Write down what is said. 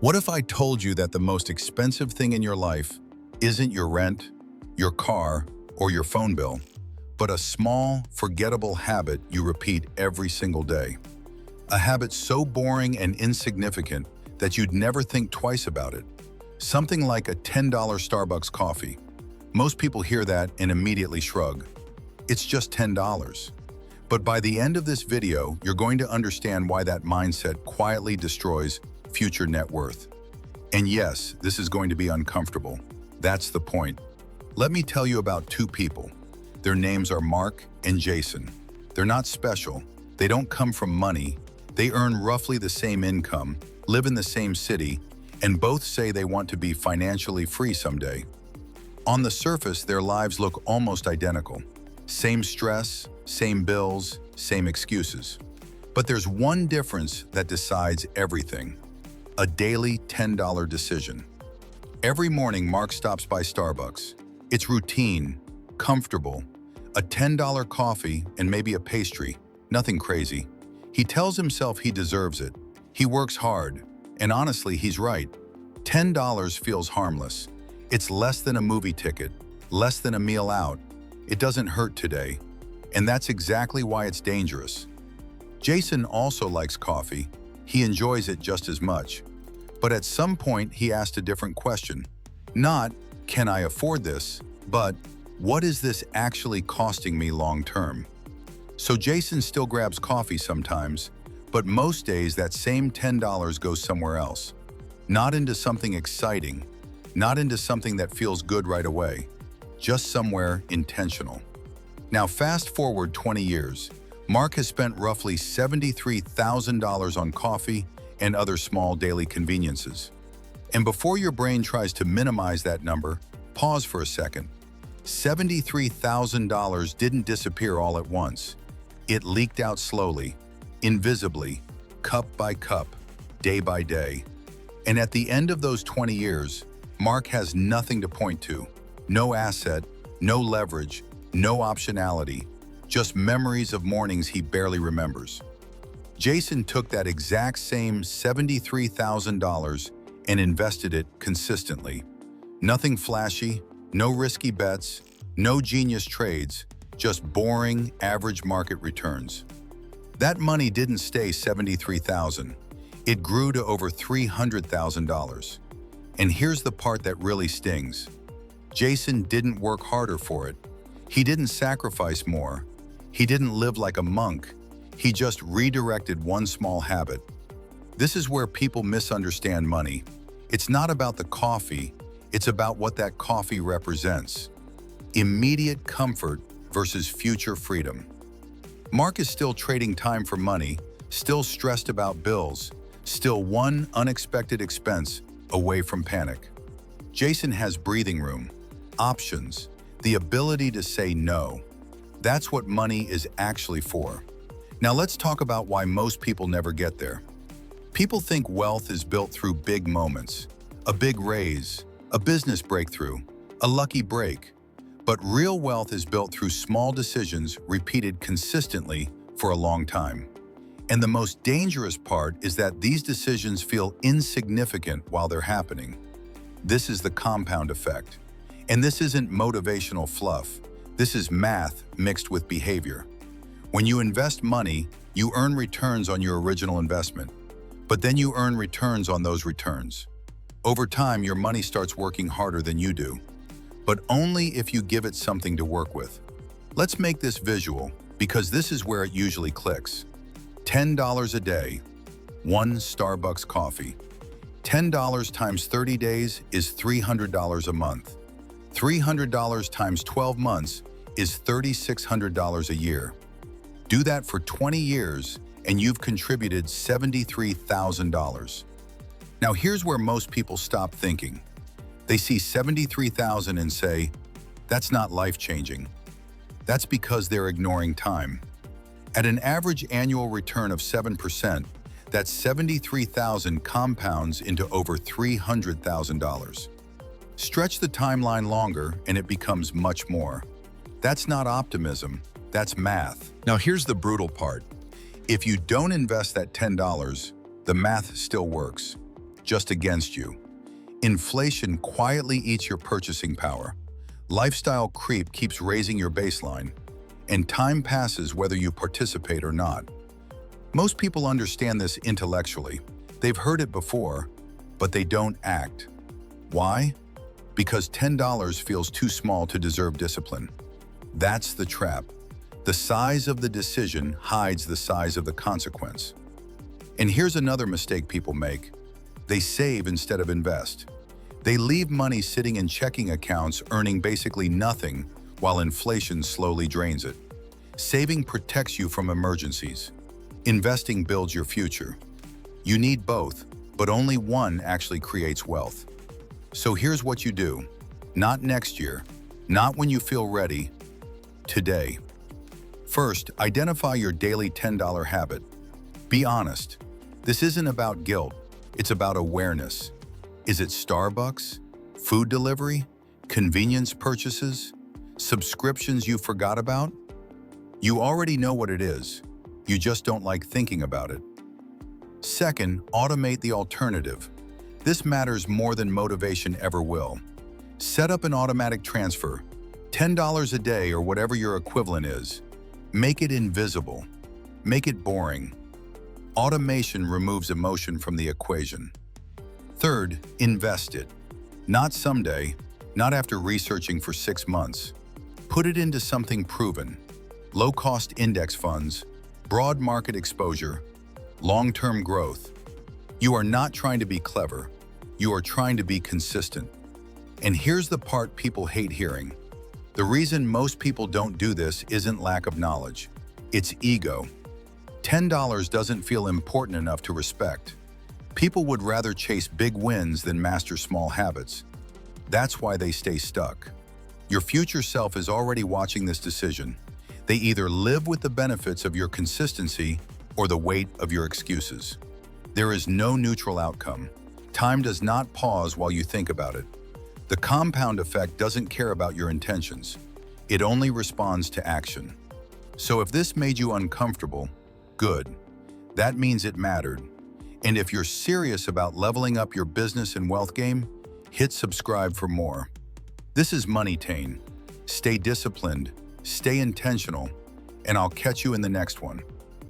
What if I told you that the most expensive thing in your life isn't your rent, your car, or your phone bill, but a small, forgettable habit you repeat every single day? A habit so boring and insignificant that you'd never think twice about it. Something like a $10 Starbucks coffee. Most people hear that and immediately shrug. It's just $10. But by the end of this video, you're going to understand why that mindset quietly destroys future net worth. And yes, this is going to be uncomfortable. That's the point. Let me tell you about two people. Their names are Mark and Jason. They're not special. They don't come from money. They earn roughly the same income, live in the same city, and both say they want to be financially free someday. On the surface, their lives look almost identical. Same stress, same bills, same excuses. But there's one difference that decides everything. A daily $10 decision. Every morning, Mark stops by Starbucks. It's routine, comfortable, a $10 coffee and maybe a pastry, nothing crazy. He tells himself he deserves it. He works hard, and honestly, he's right. $10 feels harmless. It's less than a movie ticket, less than a meal out. It doesn't hurt today, and that's exactly why it's dangerous. Jason also likes coffee. He enjoys it just as much. But at some point, he asked a different question. Not, can I afford this, but what is this actually costing me long term? So Jason still grabs coffee sometimes, but most days that same $10 goes somewhere else. Not into something exciting, not into something that feels good right away, just somewhere intentional. Now fast forward 20 years, Mark has spent roughly $73,000 on coffee and other small daily conveniences. And before your brain tries to minimize that number, pause for a second. $73,000 didn't disappear all at once. It leaked out slowly, invisibly, cup by cup, day by day. And at the end of those 20 years, Mark has nothing to point to. No asset, no leverage, no optionality, just memories of mornings he barely remembers. Jason took that exact same $73,000 and invested it consistently. Nothing flashy, no risky bets, no genius trades, just boring, average market returns. That money didn't stay $73,000. It grew to over $300,000. And here's the part that really stings. Jason didn't work harder for it. He didn't sacrifice more. He didn't live like a monk. He just redirected one small habit. This is where people misunderstand money. It's not about the coffee, it's about what that coffee represents. Immediate comfort versus future freedom. Mark is still trading time for money, still stressed about bills, still one unexpected expense away from panic. Jason has breathing room, options, the ability to say no. That's what money is actually for. Now let's talk about why most people never get there. People think wealth is built through big moments, a big raise, a business breakthrough, a lucky break. But real wealth is built through small decisions repeated consistently for a long time. And the most dangerous part is that these decisions feel insignificant while they're happening. This is the compound effect. And this isn't motivational fluff. This is math mixed with behavior. When you invest money, you earn returns on your original investment, but then you earn returns on those returns. Over time, your money starts working harder than you do, but only if you give it something to work with. Let's make this visual, because this is where it usually clicks. $10 a day, one Starbucks coffee. $10 times 30 days is $300 a month. $300 times 12 months is $3,600 a year. Do that for 20 years and you've contributed $73,000. Now here's where most people stop thinking. They see $73,000 and say, that's not life-changing. That's because they're ignoring time. At an average annual return of 7%, that $73,000 compounds into over $300,000. Stretch the timeline longer and it becomes much more. That's not optimism, that's math. Now here's the brutal part. If you don't invest that $10, the math still works. just against you. Inflation quietly eats your purchasing power. Lifestyle creep keeps raising your baseline, and time passes whether you participate or not. Most people understand this intellectually. They've heard it before, but they don't act. Why? Because $10 feels too small to deserve discipline. That's the trap. The size of the decision hides the size of the consequence. And here's another mistake people make. They save instead of invest. They leave money sitting in checking accounts earning basically nothing while inflation slowly drains it. Saving protects you from emergencies. Investing builds your future. You need both, but only one actually creates wealth. So here's what you do. Not next year, not when you feel ready, today. First, identify your daily $10 habit. Be honest. This isn't about guilt, it's about awareness. Is it Starbucks, food delivery, convenience purchases, subscriptions you forgot about? You already know what it is. You just don't like thinking about it. Second, automate the alternative. This matters more than motivation ever will. Set up an automatic transfer, $10 a day or whatever your equivalent is. Make it invisible. Make it boring. Automation removes emotion from the equation. Third, invest it. Not someday, not after researching for 6 months. Put it into something proven. Low-cost index funds, broad market exposure, long-term growth. You are not trying to be clever. You are trying to be consistent. And here's the part people hate hearing. The reason most people don't do this isn't lack of knowledge. It's ego. $10 doesn't feel important enough to respect. People would rather chase big wins than master small habits. That's why they stay stuck. Your future self is already watching this decision. They either live with the benefits of your consistency or the weight of your excuses. There is no neutral outcome. Time does not pause while you think about it. The compound effect doesn't care about your intentions. It only responds to action. So if this made you uncomfortable, good. That means it mattered. And if you're serious about leveling up your business and wealth game, hit subscribe for more. This is Money Tane. Stay disciplined, stay intentional, and I'll catch you in the next one.